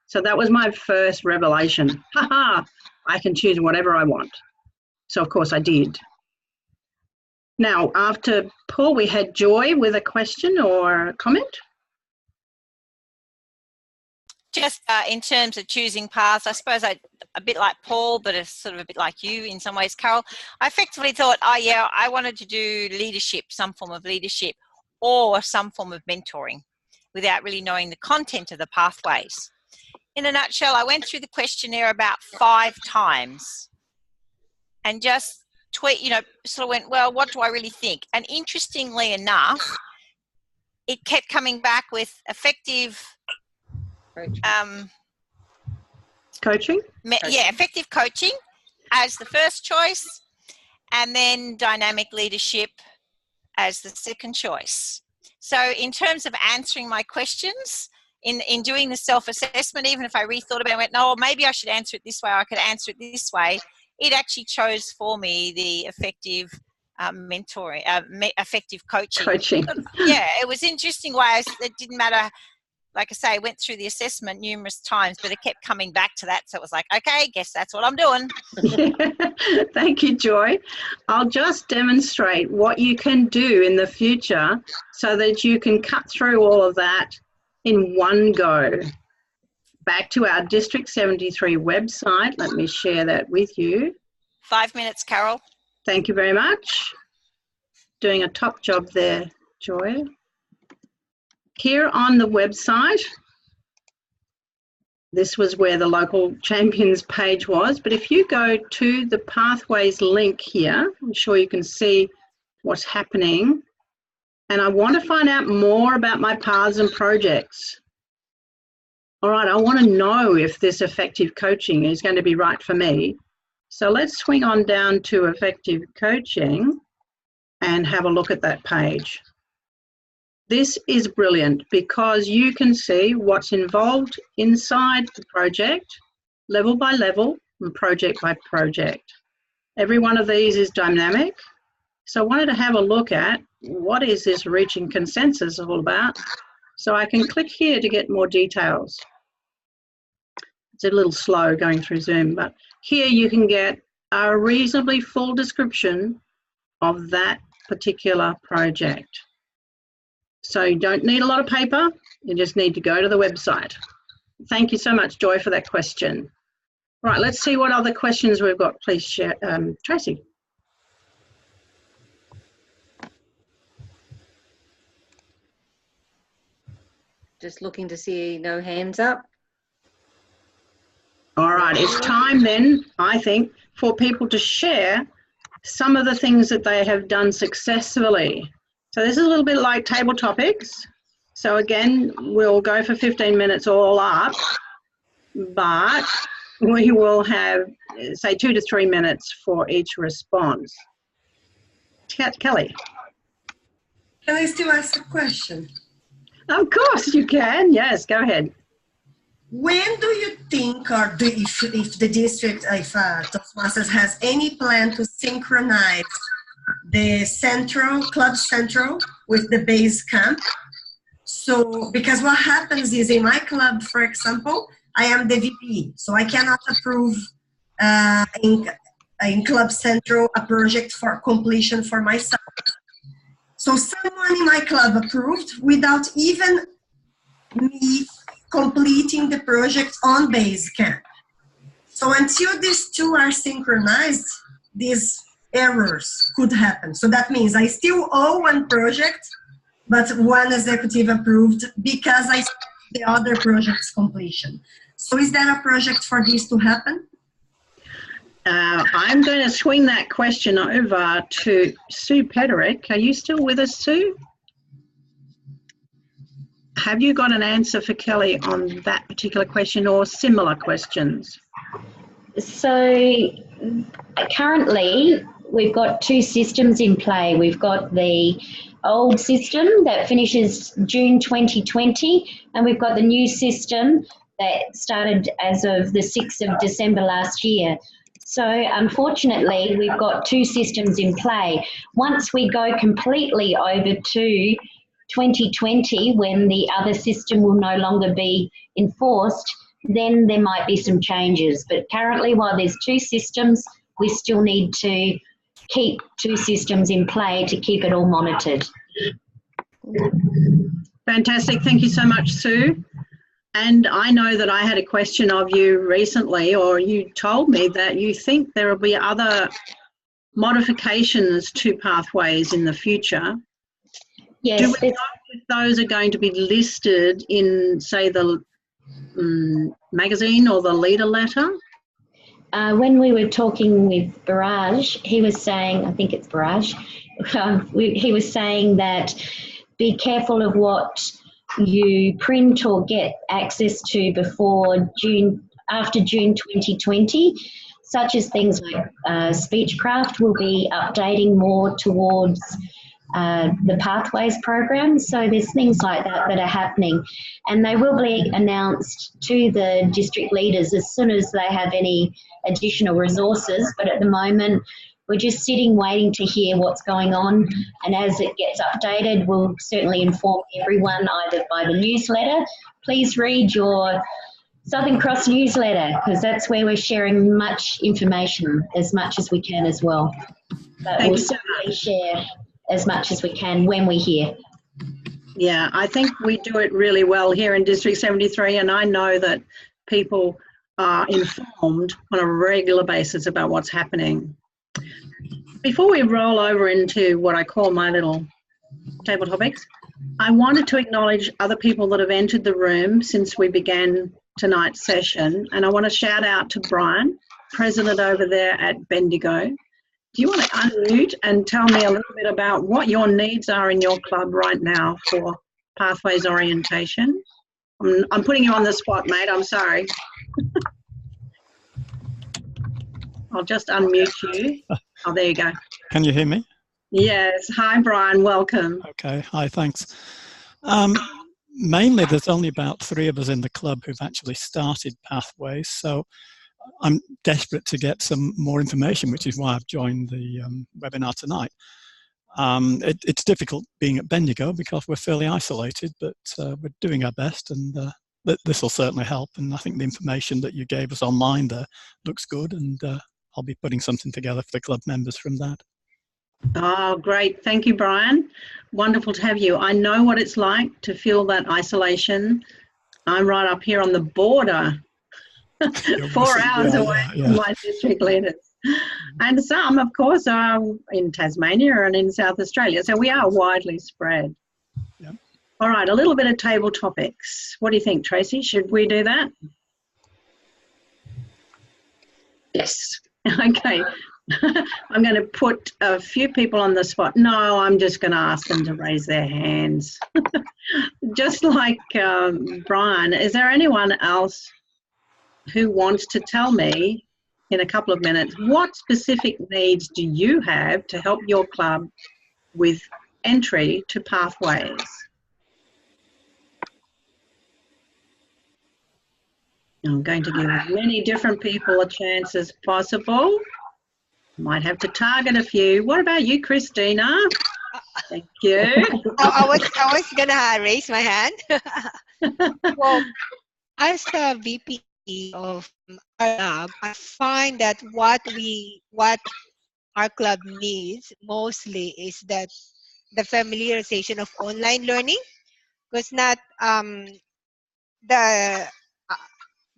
So that was my first revelation. I can choose whatever I want. So of course I did. Now, after Paul, we had Joy with a question or a comment. Just in terms of choosing paths, I suppose a bit like Paul, but it's sort of a bit like you in some ways, Carole. I effectively thought, oh yeah, I wanted to do leadership, some form of leadership or some form of mentoring without really knowing the content of the pathways. In a nutshell, I went through the questionnaire about 5 times and just sort of went, well, what do I really think? And interestingly enough, it kept coming back with effective coaching? Yeah, effective coaching as the first choice, and then dynamic leadership as the second choice. So in terms of answering my questions, in doing the self-assessment, even if I rethought about it and went, no, maybe I should answer it this way, I could answer it this way, it actually chose for me the effective mentoring, effective coaching. Yeah, it was interesting ways. It didn't matter like I say, I went through the assessment numerous times, but it kept coming back to that. So it was like, okay, guess that's what I'm doing. Thank you, Joy. I'll just demonstrate what you can do in the future so that you can cut through all of that in one go. Back to our District 73 website. Let me share that with you. 5 minutes, Carole. Thank you very much. Doing a top job there, Joy. Here on the website, this was where the local champions page was, but if you go to the Pathways link here, I'm sure you can see what's happening. And I want to find out more about my paths and projects. All right, I want to know if this effective coaching is going to be right for me. So let's swing on down to effective coaching and have a look at that page. This is brilliant because you can see what's involved inside the project, level by level and project by project. Every one of these is dynamic. So I wanted to have a look at what is this reaching consensus all about. So I can click here to get more details. It's a little slow going through Zoom, but here you can get a reasonably full description of that particular project. So you don't need a lot of paper, you just need to go to the website. Thank you so much, Joy, for that question. Right, let's see what other questions we've got. Please share, Tracy. Just looking to see no hands up. All right, it's time then, I think, for people to share some of the things that they have done successfully. So this is a little bit like table topics. So again, we'll go for 15 minutes all up, but we will have, say, 2 to 3 minutes for each response. Kelly. Can I still ask a question? Of course you can. Yes, go ahead. When do you think, or if the district, if Toastmasters has any plan to synchronize the Club Central with the base camp? So, because what happens is in my club, for example, I am the VP, so I cannot approve in Club Central a project for completion for myself. So someone in my club approved without even me completing the project on Basecamp. So until these two are synchronized, these errors could happen. So that means I still owe one project, but one executive approved because I started the other project's completion. So is there a project for this to happen? I'm going to swing that question over to Sue Pederick. Are you still with us, Sue? Have you got an answer for Kelly on that particular question or similar questions? So currently we've got 2 systems in play. We've got the old system that finishes June 2020, and we've got the new system that started as of the 6th of December last year. So unfortunately, we've got 2 systems in play. Once we go completely over to 2020, when the other system will no longer be enforced, then there might be some changes. But currently, while there's 2 systems, we still need to keep 2 systems in play to keep it all monitored. Fantastic. Thank you so much, Sue. And I know that I had a question of you recently, or you told me that you think there will be other modifications to pathways in the future. Yes. Do we know if those are going to be listed in, say, the magazine or the leader letter? When we were talking with Barrage, he was saying, I think it's Barrage, he was saying that be careful of what you print or get access to after June 2020, such as things like Speechcraft will be updating more towards the Pathways program. So there's things like that that are happening, and they will be announced to the district leaders as soon as they have any additional resources. But at the moment, We're just sitting waiting to hear what's going on, and as it gets updated, we'll certainly inform everyone either by the newsletter. Please read your Southern Cross newsletter, because that's where we're sharing much information, as much as we can as well. But we'll certainly share as much as we can when we hear. Yeah, I think we do it really well here in District 73, and I know that people are informed on a regular basis about what's happening. Before we roll over into what I call my little table topics, I wanted to acknowledge other people that have entered the room since we began tonight's session, and I want to shout out to Brian, president over there at Bendigo. Do you want to unmute and tell me a little bit about what your needs are in your club right now for Pathways orientation? I'm putting you on the spot, mate. I'm sorry. I'll just unmute you. Oh, there you go. Can you hear me? Yes. Hi, Brian. Welcome. Okay. Hi, thanks. Mainly, there's only about 3 of us in the club who've actually started Pathways, so I'm desperate to get some more information, which is why I've joined the webinar tonight. It's difficult being at Bendigo because we're fairly isolated, but we're doing our best, and this will certainly help. And I think the information that you gave us online there looks good, and I'll be putting something together for the club members from that. Oh, great. Thank you, Brian. Wonderful to have you. I know what it's like to feel that isolation. I'm right up here on the border, 4 hours away from my district leaders. And some, of course, are in Tasmania and in South Australia. So we are widely spread. Yep. All right, a little bit of table topics. What do you think, Tracy? Should we do that? Yes. Okay. I'm going to put a few people on the spot. No, I'm just going to ask them to raise their hands. Just like Brian, is there anyone else who wants to tell me in a couple of minutes what specific needs do you have to help your club with entry to Pathways? I'm going to give as many different people a chance as possible. Might have to target a few. What about you, Christina? Thank you. I was gonna raise my hand. Well, as a VP of our club, I find that what our club needs mostly is that the familiarization of online learning, because not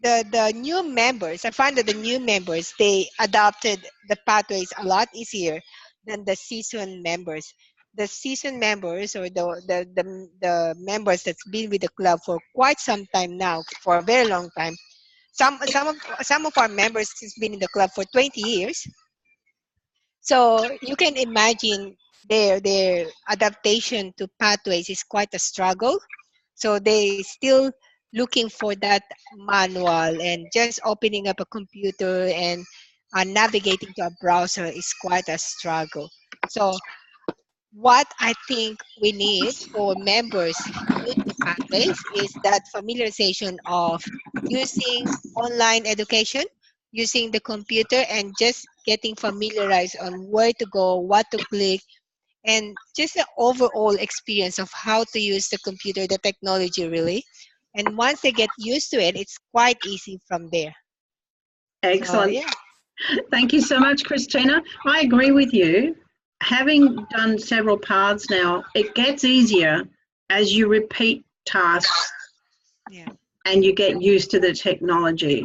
the new members, I find that the new members, they adopted the pathways a lot easier than the seasoned members. The seasoned members, or the members that's been with the club for quite some time now, for a very long time. Some of our members has been in the club for 20 years. So you can imagine their adaptation to pathways is quite a struggle. So they still looking for that manual, and just opening up a computer and navigating to a browser is quite a struggle. So what I think we need for members new to Pathways is that familiarization of using online education, using the computer, and just getting familiarized on where to go, what to click, and just the overall experience of how to use the computer, the technology really. And once they get used to it, it's quite easy from there. Excellent. So, yeah. Thank you so much, Christina. I agree with you. Having done several paths now, it gets easier as you repeat tasks, yeah, and you get used to the technology.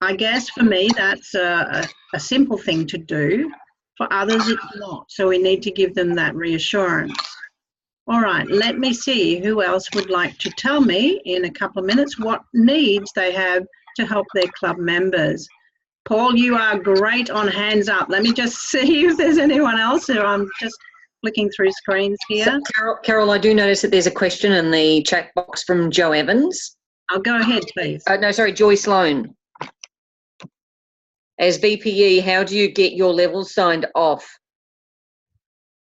I guess for me, that's a simple thing to do. For others, it's not. So we need to give them that reassurance. All right, let me see who else would like to tell me in a couple of minutes what needs they have to help their club members. Paul, you are great on hands up. Let me just see if there's anyone else. I'm just flicking through screens here. So, Carole, I do notice that there's a question in the chat box from Joe Evans. I'll go ahead, please. No, sorry, Joy Sloan. As VPE, how do you get your levels signed off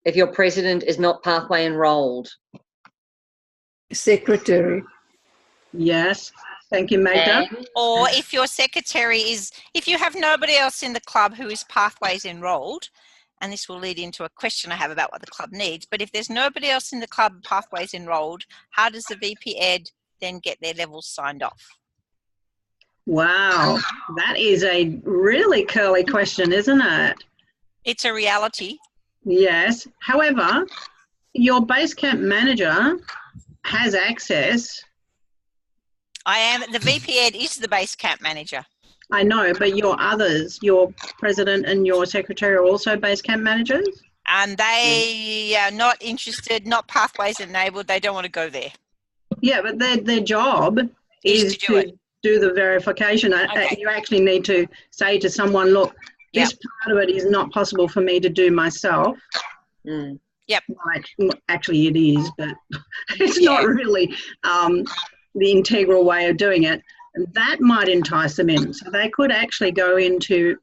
if your president is not pathway enrolled? Secretary. Yes. Thank you, Magda. Or if your secretary is, if you have nobody else in the club who is Pathways enrolled, and this will lead into a question I have about what the club needs, but if there's nobody else in the club Pathways enrolled, how does the VP Ed then get their levels signed off? Wow, that is a really curly question, isn't it? It's a reality. Yes. However, your Basecamp manager has access. The VP Ed is the Basecamp manager. I know, but your others, your president and your secretary are also Basecamp managers? And they are not interested, not Pathways enabled. They don't want to go there. Yeah, but their job is to do the verification. Okay. You actually need to say to someone, look, this part of it is not possible for me to do myself. Yep. Well, actually, it is, but it's not really the integral way of doing it. And that might entice them in. So they could actually go into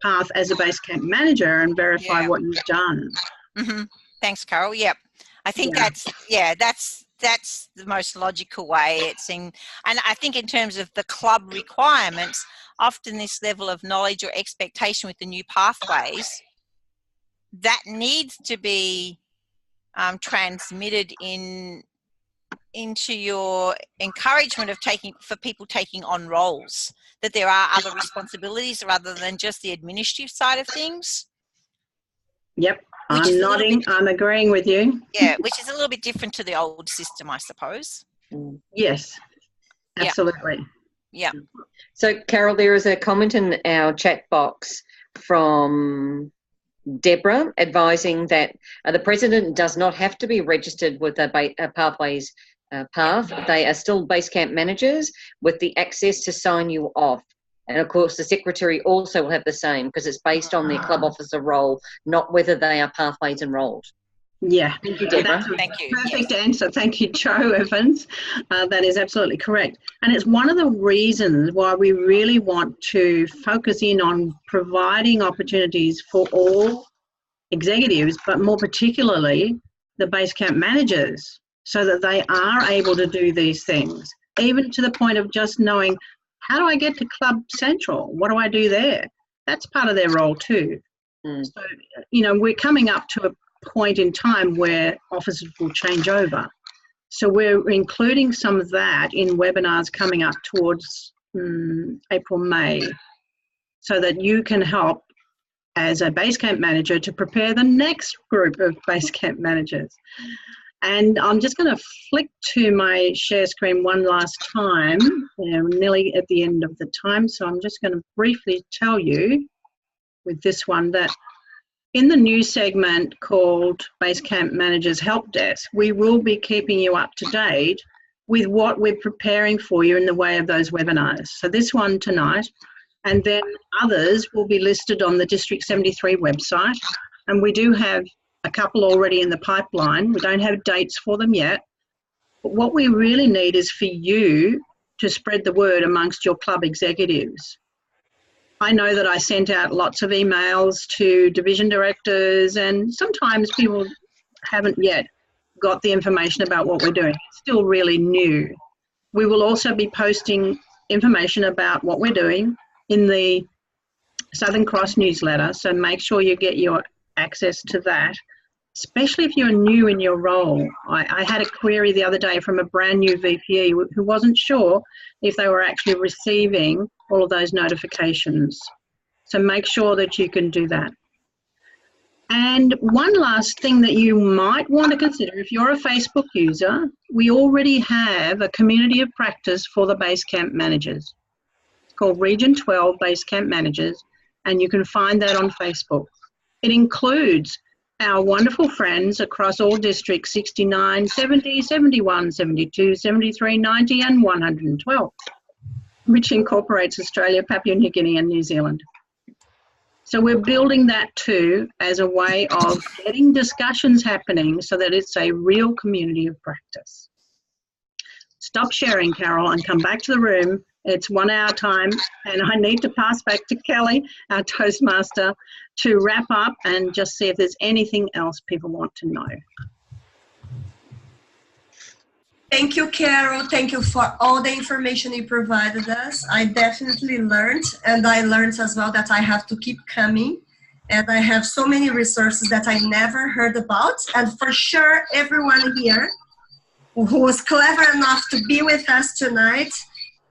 Path as a Basecamp manager and verify what you've done. Mm-hmm. Thanks, Carole. Yep. I think that's the most logical way. And I think in terms of the club requirements, often this level of knowledge or expectation with the new pathways, that needs to be transmitted into your encouragement of for people taking on roles, that there are other responsibilities rather than just the administrative side of things. Yep, I'm nodding, I'm agreeing with you. Yeah, which is a little bit different to the old system, I suppose. Yes, absolutely. Yeah. So, Carole, there is a comment in our chat box from Deborah advising that the president does not have to be registered with a Pathways path. They are still Basecamp managers with the access to sign you off. And of course, the secretary also will have the same because it's based on their club officer role, not whether they are Pathways enrolled. Yeah, thank you, Deborah. Thank you. Perfect answer. Thank you, Joe Evans. That is absolutely correct. And it's one of the reasons why we really want to focus in on providing opportunities for all executives, but more particularly the Basecamp managers, so that they are able to do these things, even to the point of just knowing, how do I get to Club Central? What do I do there? That's part of their role too. So, we're coming up to a point in time where officers will change over. So we're including some of that in webinars coming up towards April, May, so that you can help as a Basecamp manager to prepare the next group of Basecamp managers. And I'm just going to flick to my share screen one last time. We're nearly at the end of the time, so I'm just going to briefly tell you with this one that in the new segment called Basecamp Managers Help Desk, we will be keeping you up to date with what we're preparing for you in the way of those webinars. So this one tonight, and then others will be listed on the District 73 website. And we do have a couple already in the pipeline. We don't have dates for them yet. But what we really need is for you to spread the word amongst your club executives. I know that I sent out lots of emails to division directors, and sometimes people haven't yet got the information about what we're doing. It's still really new. We will also be posting information about what we're doing in the Southern Cross newsletter, so make sure you get your access to that, especially if you're new in your role. I had a query the other day from a brand new VPE who wasn't sure if they were actually receiving all of those notifications. So make sure that you can do that. And one last thing that you might want to consider, if you're a Facebook user, we already have a community of practice for the Basecamp managers. It's called Region 12 Basecamp Managers, and you can find that on Facebook. It includes our wonderful friends across all districts, 69, 70, 71, 72, 73, 90 and 112, which incorporates Australia, Papua New Guinea and New Zealand. So we're building that too as a way of getting discussions happening so that it's a real community of practice. Stop sharing, Carole, and come back to the room. It's 1 hour time, and I need to pass back to Kelly, our Toastmaster, to wrap up and just see if there's anything else people want to know. Thank you, Carole. Thank you for all the information you provided us. I definitely learned, and I learned as well that I have to keep coming. And I have so many resources that I never heard about. And for sure, everyone here who was clever enough to be with us tonight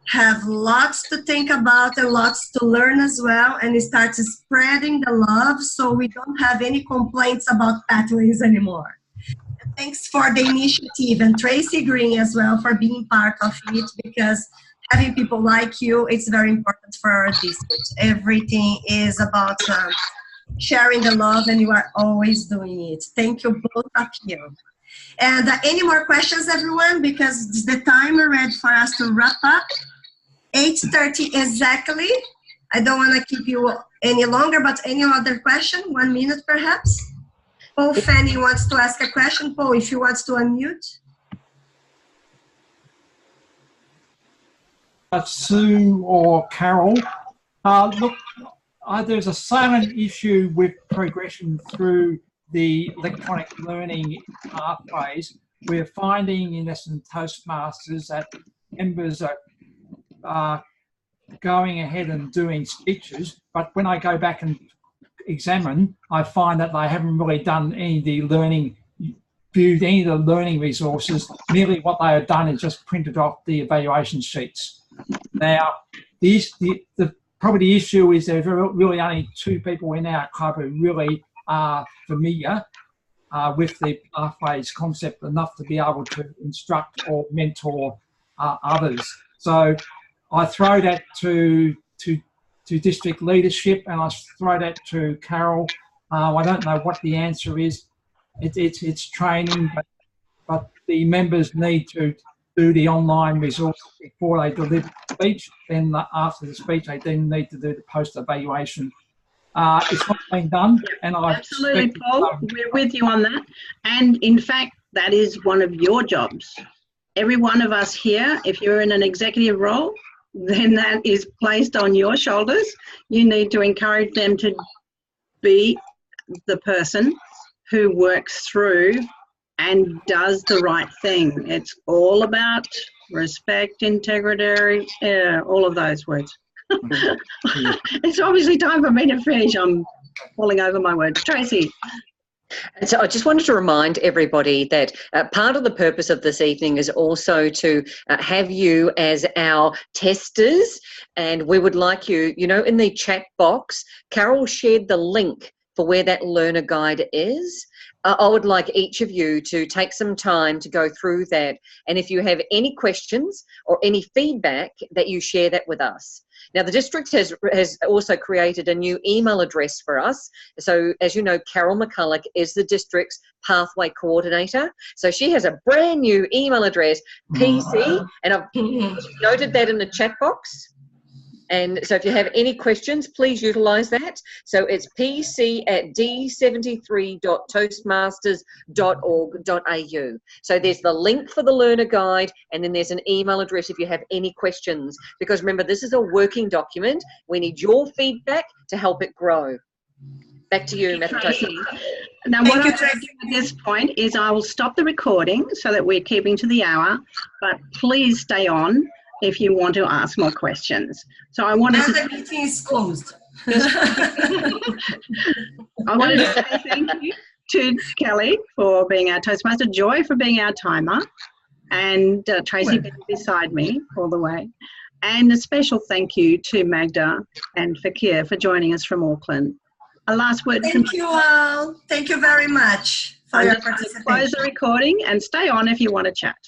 have lots to think about and lots to learn as well, and start spreading the love so we don't have any complaints about pathways anymore. Thanks for the initiative, and Tracy Green as well for being part of it, because having people like you, it's very important for our district. Everything is about sharing the love, and you are always doing it. Thank you, both of you. And any more questions, everyone? Because it's the time ready for us to wrap up. 8:30 exactly. I don't want to keep you any longer, but any other question? 1 minute perhaps? Paul Fanny wants to ask a question. Paul, if you want to unmute. Sue or Carole, look, there's a silent issue with progression through the electronic learning pathways. We're finding in Lesson Toastmasters that members are going ahead and doing speeches, but when I go back and examine, I find that they haven't really done any of the learning, viewed any of the learning resources. Merely what they have done is just printed off the evaluation sheets. Now, probably the issue is there's really only 2 people in our club who really are familiar with the pathways concept enough to be able to instruct or mentor others. So I throw that to district leadership, and I throw that to Carole. I don't know what the answer is. It's training, but the members need to do the online resources before they deliver the speech. Then after the speech, they then need to do the post-evaluation. It's not being done, and I absolutely, Paul. We're with you on that. And in fact, that is one of your jobs. Every one of us here, if you're in an executive role, then that is placed on your shoulders. You need to encourage them to be the person who works through and does the right thing. It's all about respect, integrity, all of those words. It's obviously time for me to finish. I'm falling over my words. Tracy. And so I just wanted to remind everybody that part of the purpose of this evening is also to have you as our testers, and we would like you, in the chat box, Carole shared the link for where that learner guide is. I would like each of you to take some time to go through that, and if you have any questions or any feedback, that you share that with us. Now, the district has also created a new email address for us. So, as you know, Carole McCulloch is the district's pathway coordinator. So she has a brand new email address, PC, and I've noted that in the chat box. And so if you have any questions, please utilise that. So it's pc@d73.toastmasters.org.au. So there's the link for the learner guide, and then there's an email address if you have any questions. Because remember, this is a working document. We need your feedback to help it grow. Back to you, Madam Tracy. Now, what I'm going to do at this point is I will stop the recording so that we're keeping to the hour, but please stay on if you want to ask more questions. So I wanted to... The meeting is closed. I wanted to say thank you to Kelly for being our Toastmaster, Joy for being our timer, and Tracy being beside me all the way. And a special thank you to Magda and Fakir for joining us from Auckland. A last word from... Thank you all. Thank you very much for your participation. Close the recording and stay on if you want to chat.